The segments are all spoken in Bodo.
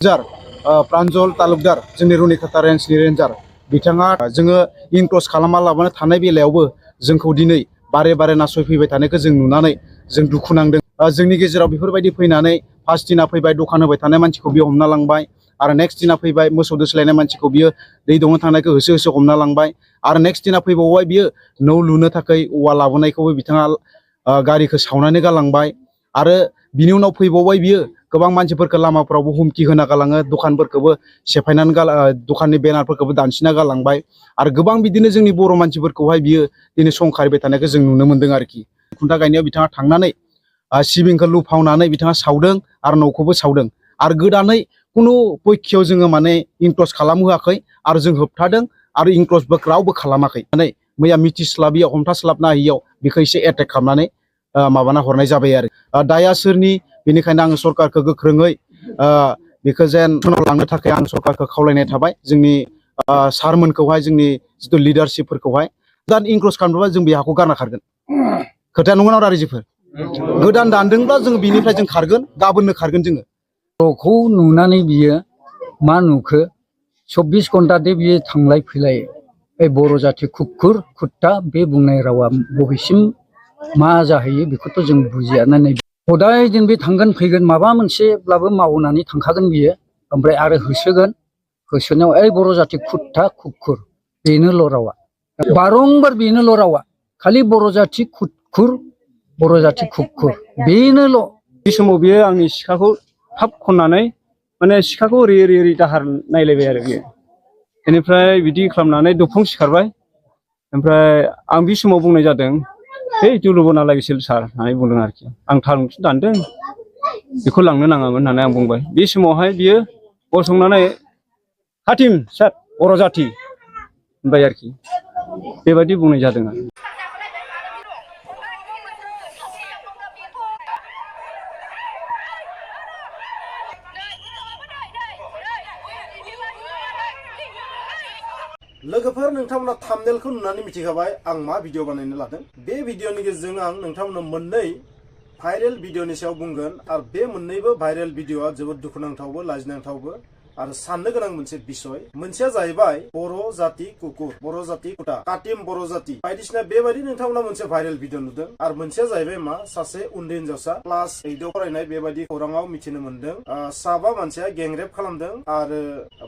जार प्रान्जल तालुकदार जोंनि रुनिखाता रेन्जनि रेन्जार बिथाङा जोङो इनक्ल'ज खालामा लाबानो थानाय बेलायावबो जोंखौ दिनै बारे बारे नासयफैबाय थानायखौ जों नुनानै जों दुखु नांदों। जोंनि गेजेराव बेफोरबायदि फैनानै फार्स्ट दिना फैबाय दखान होबाय थानाय मानसिखौ बियो हमना लांबाय आरो नेक्स्ट दिना फैबाय मोसौ दोस्लायनाय मानसिखौ बियो दै दौनो थांनायखौ होसो होसो हमना लांबाय आरो नेक्स्ट दिना फैबावबाय बियो न' लुनो थाखाय औवा लाबोनायखौबो बिथाङा गारिखौ सावनानै गालांबाय आरो बिनि उनाव फैबावबाय बियो गोबां मानसिफोरखौ लामाफोरावबो हुमखि होना गालाङो दखानफोरखौबो सेफायनानै दखाननि बेनारफोरखौबो दानसिना गालांबाय आरो गोबां बिदिनो जोंनि बर' मानसिफोरखौहाय बियो दिनै संखारिबाय थानायखौ जों नुनो मोन्दों आरोखि। खुन्था गायनायाव बिथाङा थांनानै सिबिंखौ लुफावनानै बिथाङा सावदों आरो न'खौबो सावदों आरो गोदानै खुनु पक्षआव जोङो माने इनक्ल'ज खालामहोआखै आरो जों होबथादों आरो इनक्ल'जबो रावबो खालामाखै। मैया मिथिस्लाबियाव हमथास्लाबनो हायियाव बेखौ एसे एटेक खालामनानै माबाना हरनाय जाबाय आरो दाया सोरनि बेनिखायनो आङो सरकारखौ गोख्रोङै बेखौ जेन लांनो थाखाय आं सरकारखौ खावलायनाय थाबाय जोंनि सारमोनखौहाय जोंनि जिथु लिडारशिपफोरखौहाय गोदान इनक्ल'ज खालामनोबा जों बे हाखौ गारना खारगोन। खोथाया नंगौना रायजोफोर? गोदान दानदोंब्ला जों बिनिफ्राय जों खारगोन गाबोननो खारगोन जोङो। बर'खौ नुनानै बियो मा नुखो 24 घन्टा दे बियो थांलाय फैलाय बे बर' जाथि कुकुर कुत्ता बे बुंनाय रावा बबेसिम मा जाहैयो बेखौथ' जों बुजिया नानै हदाय दिन बे थांगोन फैगोन माबा मोनसेब्लाबो मावनानै थांखागोन बियो ओमफ्राय आरो होसोगोन होसोनायाव बर' जाथि कुत्ता कुकुर बेनोल' रावा बारंबार बेनोल' रावा खालि बर' जाथि कुकुर बर' जाथि कुकुर बेनोल'। बे समाव बियो आंनि सिखाखौ थाब खननानै माने सिखाखौ ओरै ओरै ओरै दाहार नायलायबाय आरो बियो बेनिफ्राय बिदि खालामनानै दफं सिखारबाय ओमफ्राय आं बे समाव बुंनाय जादों है जुलुबना लागैसो सार होननानै बुंदों आरोखि आं थारुनसो दानदों बेखौ लांनो नाङामोन होननानै आं बुंबाय। बे समावहाय बियो गसंनानै हाथिम सार बर' जाथि होनबाय आरोखि बेबायदि बुंनाय जादों आरो। लोगोफोर नोंथांमोना थाम्बनेलखौ नुनानै मिथिखाबाय आं मा भिडिअ बानायनो लादों। बे भिडिअनि गेजेरजों आं नोंथांमोननो मोननै भाइरेल भिडिअनि सायाव बुंगोन आरो बे मोननैबो भाइरेल भिडिअआ जोबोद दुखुनांथावबो लाजिनांथावबो आरो साननो गोनां मोनसे बिषय। मोनसेया जाहैबाय बर' जाति कुकुर बर' जाति कुटा काटिम बर' जाति बायदिसिना बेबायदि नोंथांमोना मोनसे भाइरेल भिडिअ नुदों आरो मोनसेया जाहैबाय मा सासे उन्दै हिनजावसा क्लास 8आव फरायनाय बेबायदि खौराङाव मिथिनो मोनदों साबा मानसिया गेंरेप खालामदों आरो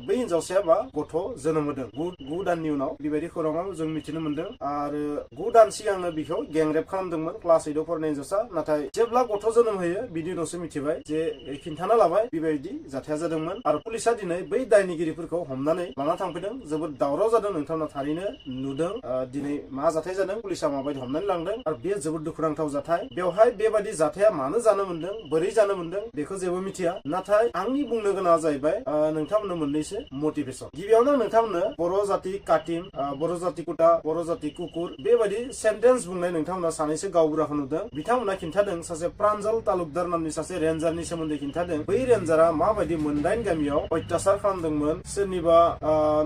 बै हिनजावसाया बा गथ' जोनोम होदों 9 दाननि उनाव बेबायदि खौराङाव जों मिथिनो मोनदों आरो 9 दान सिगांनो बिखौ गेंरेप खालामदोंमोन क्लास 8आव फरायनाय हिनजावसा। नाथाय जेब्ला गथ' जोनोम होयो बिनि उनावसो मिथिबाय जे खिन्थाना लाबाय बेबायदि जाथाया जादोंमोन आरो पुलिसा दिनै बै दायनिगिरिफोरखौ हमनानै लाना थांफैदों। जोबोद दावराव जादों नोंथांमोना थारैनो नुदों दिनै मा जाथाय जादों पुलिसा माबायदि हमनानै लांदों आरो बेयो जोबोद दुखुनांथाव जाथाय। बेवहाय बेबायदि जाथाया मानो जानो मोन्दों बोरै जानो मोन्दों बेखौ जेबो मिथिया। नाथाय आंनि बुंनो गोनाङा जाहैबाय नोंथांमोननो मोननैसो मटिभेसन। गिबियावनो नोंथांमोननो बर' जाति काटिम बर' जाति कुटा बर' जाति कुकुर बेबायदि सेन्टेन्स बुंनाय नोंथांमोना सानैसो गावबुराखौ नुदों। बिथांमोना खिन्थादों सासे प्रान्जल तालुकदार नामनि सासे रेन्जारनि सोमोन्दै खिन्थादों बै रेन्जारा माबायदि मोनदाइन गामियाव अत्याचार खालामदोंमोन सोरनिबा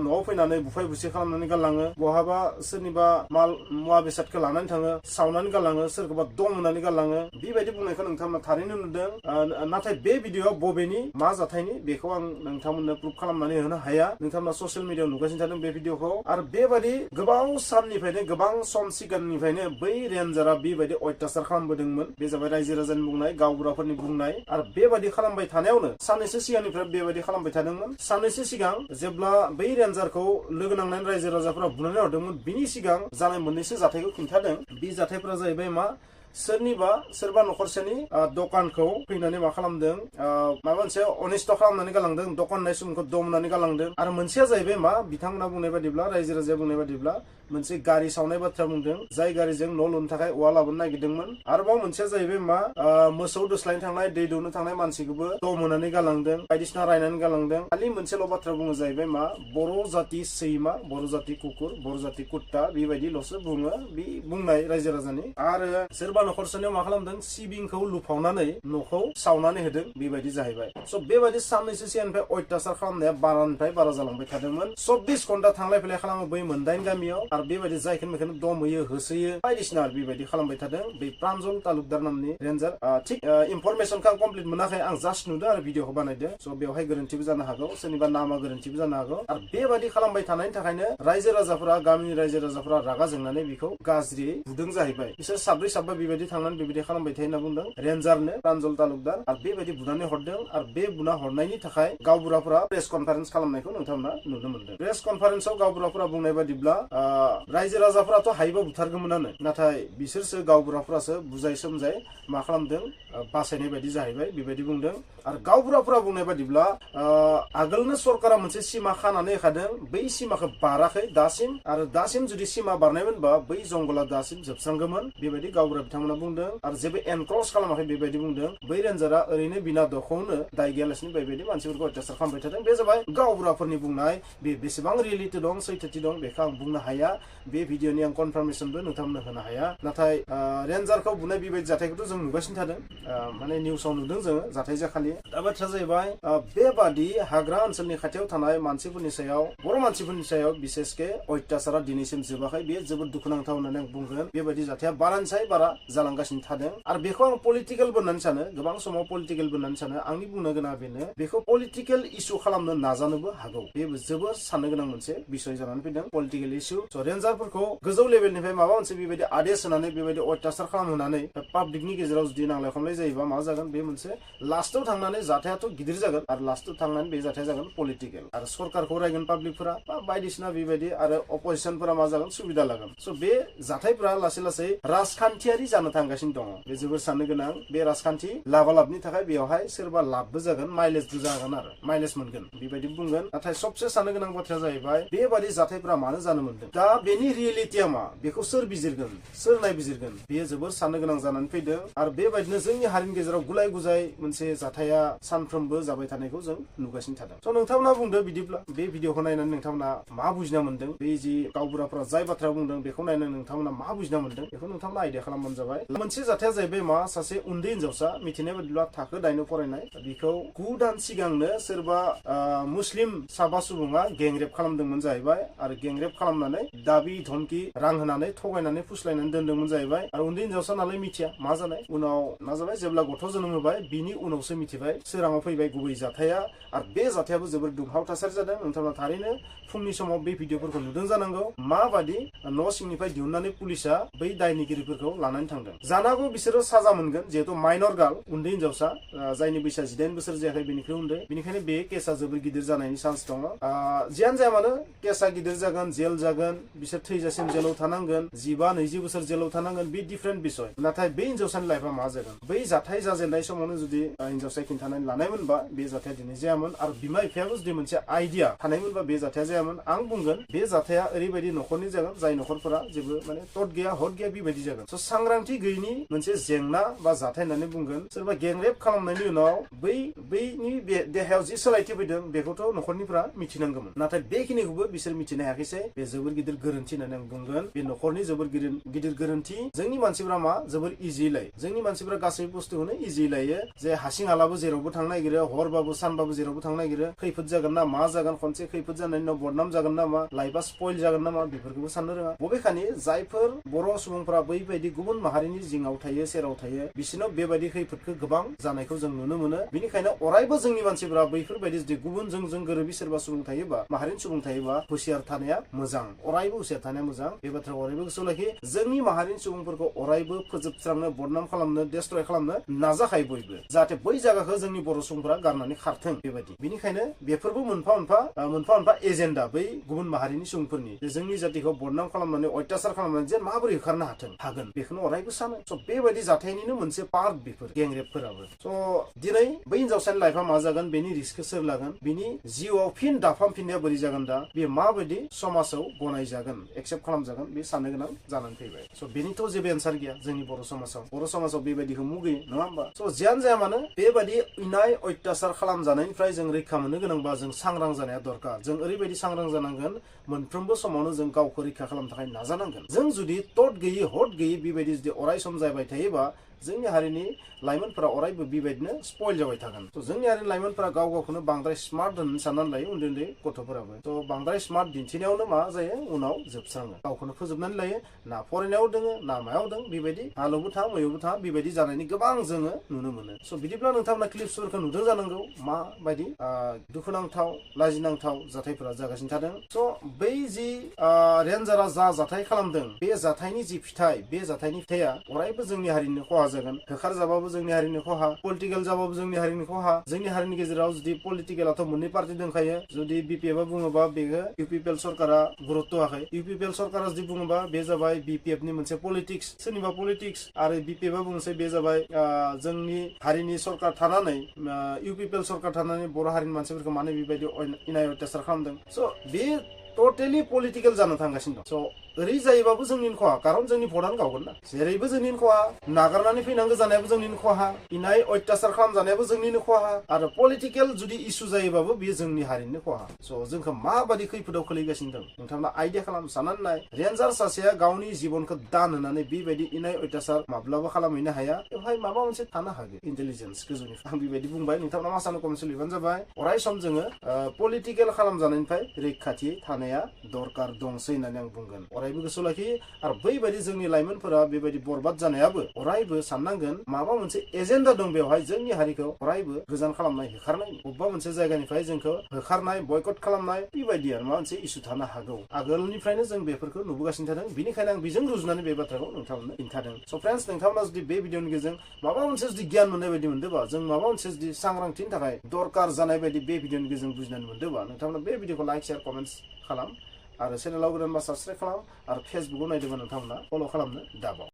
न'आव फैनानै बुफाय बुसि खालामनानै गालाङो बहाबा सोरनिबा माल मुवा बेसादखौ लानानै थाङो सावनानै गालाङो सोरखौबा दम होनानै गालाङो बेबायदि बुंनायखौ नोंथांमोना थारैनो नुदों। नाथाय बे भिडिअ'आव बबेनि मा जाथायनि बेखौ आं नोंथांमोननो प्रुफ खालामनानै होनो हाया। नोंथांमोना ससियेल मिडियाआव नुगासिनो थादों बे भिडिअ'खौ आरो बेबायदि गोबां साननिफ्रायनो गोबां सम सिगांनिफ्रायनो बै रेन्जारा बेबायदि अत्याचार खालामबोदोंमोन। बे जाबाय रायजो राजानि बुंनाय गावबुराफोरनि बुंनाय आरो बेबायदि खालामबाय थानायावनो साननैसो सिगांनिफ्राय बेबायदि खालामबाय थादोंमोन। साननैसो सिगां जेब्ला बै रेन्जारखौ लोगो नांनानै रायजो राजाफोरा बुनानै हरदोंमोन बिनि सिगां जानाय मोननैसो जाथायखौ खिन्थादों। बे जाथायफोरा जाहैबाय मा सोरबा न'खरसेनि दखानखौ फैनानै मा खालामदों माबा मोनसे अनिष्ट खालामनानै गालांदों दखान होननाय सुबुंखौ दम होनानै गालांदों आरो मोनसेया जाहैबाय मा बिथांमोना बुंनाय बादिब्ला रायजो राजाया बुंनाय बादिब्ला मोनसे गारि सावनाय बाथ्रा बुंदों जाय गारिजों न' लुनो थाखाय औवा लाबोनो नागिरदोंमोन। आरोबाव मोनसेया जाहैबाय मा मोसौ दोस्लायनो थांनाय दै दौनो थांनाय मानसिखौबो दम होनानै गालांदों बायदिसिना रायनानै गालांदों। खालि मोनसेल' बाथ्रा बुङो जाहैबाय मा बर' जाति सैमा बर' जाति कुकुर बर' जाति कुत्ता बेबायदिल'सो बुङो बे बुंनाय रायजो राजानि। आरो सोरबा न'खरसेनियाव मा खालामदों सिबिंखौ लुफावनानै न'खौ सावनानै होदों बेबायदि जाहैबाय स' बेबायदि साननैसो सिगांनिफ्राय अयथासार खालामनाया बारानिफ्राय बारा जालांबाय थादोंमोन 24 घन्टा थांलाय फैलाय खालामो बै मोनदाइन गामियाव आरो बेबायदि जायखौनो मेखौनो दमहोयो होसोयो बायदिसिना बेबायदि खालामबाय थादों बै प्रान्जल तालुकदार नामनि रेन्जार थिग इनफरमेसनखौ आं कमप्लिट मोनाखै आं जास्ट नुदों आरो भिडिअखौ बानायदों स' बेवहाय गोरोन्थिबो जानो हागौ सोरनिबा नामा गोरोन्थिबो जानो हागौ आरो बेबायदि खालामबाय थानायनि थाखायनो रायजो राजाफोरा गामिनि रायजो राजाफोरा रागा जोंनानै बेखौ गाज्रियै बुदों जाहैबाय बिसोर साब्रै साबा बेबायदि थांनानै बेबायदि खालामबाय थायो होनना बुंदों रेन्जारनो प्रान्जल तालुकदार आरो बेबायदि बुनानै हरदों आरो बे बुना हरनायनि थाखाय गावबुराफोरा प्रेस कनफारेन्स खालामनायखौ नोंथांमोना नुनो मोनदों प्रेस कनफारेन्सआव गावबुराफोरा बुंनाय बादिब्ला रायजो राजाफोराथ' हायोबा बुथारगौमोनानो नाथाय बिसोरसो गावबुराफोरासो बुजाय सोमजाय मा खालामदों बासायनाय बायदि जाहैबाय बेबायदि बुंदों आरो गावबुराफोरा बुंनाय बादिब्ला आगोलनो सरकारा मोनसे सिमा खानानै होखादों बै सिमाखौ बाराखै दासिम आरो दासिम जुदि सिमा बारनायमोनबा बै जंगला दासिम जोबस्रांगौमोन बेबायदि गावबुरा बिथांमोना बुंदों आरो जेबो एनक्रस खालामाखै बेबायदि बुंदों बै रेन्जारा ओरैनो बिना दखौनो दाय गैयालासिनो बेबायदि मानसिफोरखौ अत्याचार खालामबाय थादों बे जाबाय गावबुराफोरनि बुंनाय बे बेसेबां रियेलिटि दं सैथोथि दं बेखौ आं बुंनो हाया बे भिडिअनि आं कनफार्मेसनबो नोंथांमोननो होनो हाया नाथाय रेन्जारखौ बुनाय बेबायदि जाथायखौथ' जों नुगासिनो थादों माने निउसाव नुदों जोङो जाथाय जाखालि दा बाथ्राया जाहैबाय बेबादि हाग्रा ओनसोलनि खाथियाव थानाय मानसिफोरनि सायाव बर' मानसिफोरनि सायाव बिसेसके अत्याचारा दिनैसिम जोबाखै बेयो जोबोद दुखुनांथाव होननानै आं बुंगोन बेबायदि जाथाया बारानिसाय बारा जालांगासिनो थादों आरो बेखौ आं पलिटिकेलबो होननानै सानो गोबां समाव पलिटिकेलबो होननानै सानो आंनि बुंनो गोनाङा बेनो बेखौ पलिटिकेल इस्यु खालामनो नाजानोबो हागौ बे जोबोर साननो गोनां मोनसे बिसय जानानै फैदों पलिटिकेल इस्यु स' रेन्जारफोरखौ गोजौ लेभेलनिफ्राय माबा मोनसे बेबायदि आदेश होनानै बेबायदि अत्याचार खालामहोनानै पाब्लिकनि गेजेराव जुदि नांलाय खमलाय जायोबा मा जागोन बे मोनसे लास्टआव थांनानै जाथायाथ' गिदिर जागोन आरो लास्टआव थांनानै बे जाथाया जागोन पलिटिकेल आरो सरकारखौ रायगोन पाब्लिकफोरा बा बायदिसिना बेबायदि आरो अपोजिसनफोरा मा जागोन सुबिदा लागोन स' बे जाथायफोरा लासै लासै राजखान्थियारि जानो थांगासिनो दङ बे जोबोर साननो गोनां बे राजखान्थि लाबालाबनि थाखाय बेवहाय सोरबा लाबबो जागोन माइलेजबो जागोन आरो माइलेज मोनगोन बेबायदि बुंगोन नाथाय सबसे साननो गोनां बाथ्राया जाहैबाय बेबादि जाथायफोरा मानो जानो मोनदों दा बेनि रियेलिटिया मा बेखौ सोर बिजिरगोन सोर नायबिजिरगोन बेयो जोबोर साननो गोनां जानानै फैदों आरो बेबायदिनो जोंनि हारिनि गेजेराव गुलाय गुजाय मोनसे जाथाया सानफ्रोमबो जाबाय थानायखौ जों नुगासिनो थादों स' नोंथांमोना बुंदो बिदिब्ला बे भिडिअखौ नायनानै नोंथांमोना मा बुजिना मोनदों बे जि गावबुराफोरा जाय बाथ्रा बुंदों बेखौ नायनानै नोंथांमोना मा बुजिना मोनदों बेखौ नोंथांमोना आइडिया खालामबानो जाबाय मोनसे जाथाया जाहैबाय मा सासे उन्दै हिनजावसा मिथिनाय बायदिब्ला थाखो 9 फरायनाय बेखौ 9 दान सिगांनो सोरबा मुस्लिम साबा सुबुङा गेंरेप खालामदोंमोन जाहैबाय आरो गेंरेप खालामनानै दाबि धमकी रां होनानै थगायनानै फुस्लायनानै दोनदोंमोन जाहैबाय आरो उन्दै हिनजावसा नालाय मिथिया मा जानाय उनाव मा जाबाय जेब्ला गथ' जोनोम होबाय बिनि उनावसो मिथिबाय सोराङाव फैबाय गुबै जाथाया आरो बे जाथायाबो जोबोर दुंहाव थासारि जादों नोंथाङा थारैनो फुंनि समाव बे भिडिअफोरखौ नुदों जानांगौ माबादि न' सिंनिफ्राय दिहुननानै पुलिसा बै दायनिगिरिफोरखौ लानानै थांदों जानांगौ बिसोरो साजा मोनगोन जिहेतु माइनर गार्ल उन्दै हिनजावसा जायनि बैसोआ 19 बोसोर जायाखै बेनिख्रुइ उन्दै बेनिखायनो बे केसा जोबोर गिदिर जानायनि चान्स दङ जियानो जाया मानो केसा गिदिर जागोन जेल जागोन बिसोर थैजासिम जेलाव थानांगोन 15-20 बोसोर जेलाव थानांगोन बे डिफारेन्ट बिसय नाथाय बे हिनजावसानि लाइफआ मा जागोन बै जाथाय जाजेननाय समावनो जुदि हिनजावसाया खिन्थानानै लानायमोनबा बे जाथाया दिनै जायामोन आरो बिमा बिफायाबो जुदि मोनसे आइडिया थानायमोनबा बे जाथाया जायामोन आं बुंगोन बे जाथाया ओरैबायदि न'खरनि जागोन जाय न'खरफोरा जेबो माने तट गैया हद गैया बेबायदि जागोन स' सांग्रांथि गैयिनि मोनसे जेंना बा जाथाय होननानै बुंगोन सोरबा गेंरेप खालामनायनि उनाव बैनि देहायाव जि सोलायथि फैदों बेखौथ' न'खरनिफ्रा मिथिनांगौमोन नाथाय बेखिनिखौबो बिसोर मिथिनो हायाखैसै बे जोबोर गिदिर गोरोन्थि होननानै आं बुंगोन बे न'खरनि जोबोर गिदिर गोरोन्थि जोंनि मानसिफ्रा मा जोबोर इजि लायो जोंनि मानसिफ्रा गासैबो बुस्थुखौनो इजि लायो जे हासिं हालाबो जेरावबो थांनो नागिरो हरबाबो सानबाबो जेरावबो थांनो नागिरो खैफोद जागोन ना मा जागोन खनसे खैफोद जानायनि उनाव बदनाम जागोन ना मा लाइफआ स्पइल जागोन ना मा बेफोरखौबो साननो रोङा बबेखानि जायफोर बर' सुबुंफोरा बैबायदि गुबुन माहारिनि जिङाव थायो सेराव थायो बिसोरनाव बेबायदि खैफोदखौ गोबां जानायखौ जों नुनो मोनो बेनिखायनो अरायबो जोंनि मानसिफ्रा बैफोरबायदि जुदि गुबुनजों जों गोरोबि सोरबा सुबुं थायोबा माहारिनि सुबुं थायोबा हुसियार थानाया मोजां अरायबो हुसियार थानाया मोजां बे बाथ्राखौ अरायबो गोसोआव लाखि जोंनि माहारिनि सुबुंफोरखौ अरायबो फोजोबस्रांनो बदनाम खालामनो डेस्ट्रय खालामनो नाजाखायो बयबो जाहाथे बै जायगाखौ जोंनि बर' सुबुंफोरा गारनानै खारथों बेबायदि बेनिखायनो बेफोरबो मोनफा मोनफा एजेन्डा बै गुबुन माहारिनि सुबुंफोरनि जोंनि जातिखौ बदनाम खालामनानै अत्याचार खालामनानै जे माबोरै होखारनो हागोन बेखौनो अरायबो सानो स' बेबायदि जाथायनिनो मोनसे पार्ट बेफोर गेंरेपफोराबो स' दिनै बै हिनजावसानि लाइफआ मा जागोन बेनि रिस्कखौ सोर लागोन बिनि जिउआव फिन दाफामफिननाया बोरै जागोन दा बे माबायदि समाजाव गनायजागोन एक्सेप्ट खालामजागोन बे साननो गोनां जानानै फैबाय स' बेनिथ' जेबो एन्सार गैया जोंनि बर' समाजाव बेबायदिखौ मुगैयो नङा होमबा स' जियानो जाया मानो बेबायदि इनाय अत्याचार खालामजानायनिफ्राय जों रैखा मोननो गोनांबा जों सांग्रां जानाया दरकार जों ओरैबायदि सांग्रां जानांगोन मोनफ्रोमबो समावनो जों गावखौ रैखा खालामनो थाखाय नाजानांगोन जों जुदि तट गैयै हद गैयै बेबायदि जुदि अराय सम जाबाय थायोबा जोंनि हारिनि लाइमोनफोरा अरायबो बेबायदिनो स्पइल जाबाय थागोन। थ' जोंनि हारिनि लाइमोनफोरा गाव गावखौनो बांद्राय स्मार्ट होननानै साननानै लायो उन्दै उन्दै गथ'फोराबो। थ' बांद्राय स्मार्ट दिन्थिनायावनो मा जायो उनाव जोबस्राङो, गावखौनो फोजोबनानै लायो, ना फरायनायाव दोङो ना मायाव दं बेबायदि हालौबो था मैयावबो था बेबायदि जानायनि गोबां जोङो नुनो मोनो। स' बिदिब्ला नोंथांमोना क्लिप्सफोरखौ नुदों जानांगौ माबायदि दुखुनांथाव लाजिनांथाव जाथायफोरा जागासिनो थादों। स' बै जि रेन्जारा जा जाथाय खालामदों बे जाथायनि जि फिथाइ बे जाथायनि फिथाइया अरायबो जोंनि हारिनि खहा जागोन। होखार जाबाबो जोंनि हारिनि खहा, पलिटिकेल जाबाबो जोंनि हारिनि खहा। जोंनि हारिनि गेजेराव जुदि पलिटिकेलाथ' मोननै पार्टि दंखायो, जुदि BPF बुङोबा बेयो UPPL सरकारा गुरुत्व होआखै। UPPL सरकारा जुदि बुङोबा बे जाबाय BPF नि मोनसे पलिटिक्स, सोरनिबा पलिटिक्स, आरो BPF बुंसै बे जाबाय जोंनि हारिनि सरकार थानानै UPPL सरकार थानानै बर' हारिनि मानसिफोरखौ मानो बेबायदि इनाय अत्याचार खालामदों। स' बे टटेलि पलिटिकेल जानो थांगासिनो दं। स' ओरै जायोबाबो जोंनि खहा, खारन जोंनि भटआनो गावगोन ना। जेरैबो जोंनि खहा, नागारनानै फैनांगौ जानायाबो जोंनि खहा, इनाय अत्याचार खालामजानायाबो जोंनिनो खहा, आरो पलिटिकेल जुदि इसु जायोबाबो बेयो जोंनि हारिनि खहा। स' जोंखौ माबादि खैफोदाव खोलैगासिनो दं नोंथांमोना आइडिया खालाम, साननानै नाय। रेन्जार सासेया गावनि जिबनखौ दान होनानै बेबायदि इनाय अत्याचार माब्लाबा खालामहैनो हाया। बेवहाय माबा मोनसे थानो हागौ, इन्टेलिजेन्स गोजौनिफ्राय। आं बेबायदि बुंबाय, नोंथांमोना मा सानो कमेन्ट लिरबानो जाबाय। अराय सम जोङो पलिटिकेल खालामजानायनिफ्राय रैखाथि थानाया दरकार दंसै होननानै आं बुंगोन। अरायबो गोसो लाखि, आरो बैबायदि जोंनि लाइमोनफोरा बेबायदि बरबाद जानायाबो अरायबो साननांगोन माबा मोनसे एजेन्डा दं बेवहाय, जोंनि हारिखौ अरायबो गोजान खालामनाय, होखारनाय, बबेबा मोनसे जायगानिफ्राय जोंखौ होखारनाय, बयकट खालामनाय, बेबायदि आरो माबा मोनसे इसु थानो हागौ। आगोलनिफ्रायनो जों बेफोरखौ नुबोगासिनो थादों, बेनिखायनो आं बेजों रुजुनानै बे बाथ्राखौ नोंथांमोननो खिन्थादों। स' फ्रेन्ड्स, नोंथांमोना जुदि बे भिडिअनि गेजेरजों माबा मोनसे जुदि गियान मोननाय बायदि मोनदोंबा, जों माबा मोनसे जुदि सांग्रांथिनि थाखाय दरकार जानाय बायदि बे भिडिअनि गेजेरजों बुजिनानै मोनदोंबा, नोंथांमोना बे भिडिअखौ लाइक, शेयार, कमेन्ट्स खालाम, आरो चेनेलाव गोदानबा साबस्क्राइब खालाम, आरो फेसबुकाव नायदोंबा नोंथांमोना फल' खालामनो दाबाव।